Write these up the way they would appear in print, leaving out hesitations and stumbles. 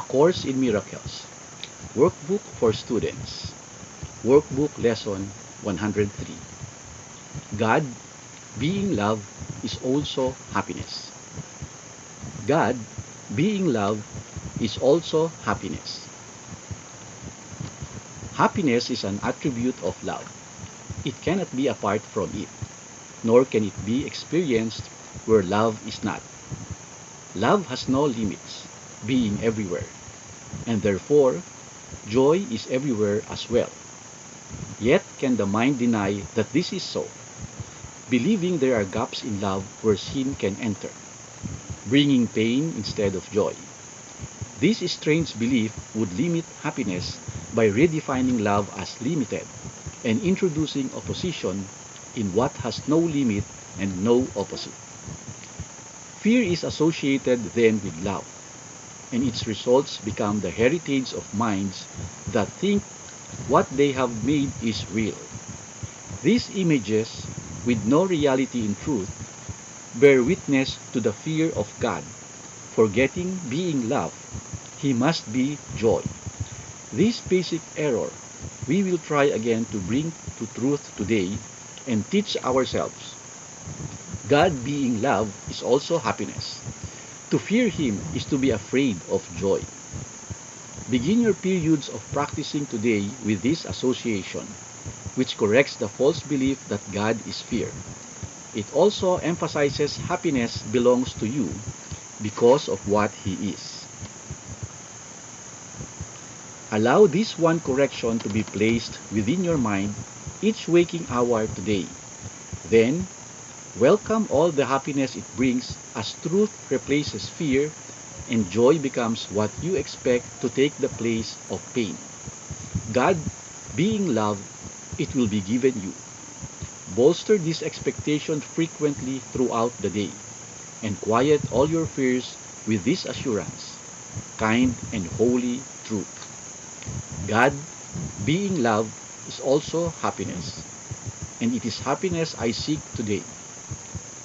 Course in Miracles, Workbook for Students, Workbook Lesson 103. God, being love, is also happiness. God, being love, is also happiness. Happiness is an attribute of love. It cannot be apart from it, nor can it be experienced where love is not. Love has no limits, being everywhere, and therefore, joy is everywhere as well. Yet can the mind deny that this is so, believing there are gaps in love where sin can enter, bringing pain instead of joy. This strange belief would limit happiness by redefining love as limited and introducing opposition in what has no limit and no opposite. Fear is associated then with love, and its results become the heritage of minds that think what they have made is real. These images, with no reality in truth, bear witness to the fear of God. Forgetting being love, He must be joy. This basic error we will try again to bring to truth today and teach ourselves. God being love is also happiness. To fear Him is to be afraid of joy. Begin your periods of practicing today with this association, which corrects the false belief that God is fear. It also emphasizes happiness belongs to you because of what He is. Allow this one correction to be placed within your mind each waking hour today. Then, welcome all the happiness it brings as truth replaces fear and joy becomes what you expect to take the place of pain. God being love, it will be given you. Bolster this expectation frequently throughout the day and quiet all your fears with this assurance, kind and holy truth. God, being love, is also happiness, and it is happiness I seek today.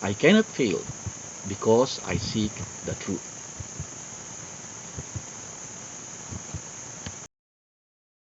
I cannot fail because I seek the truth.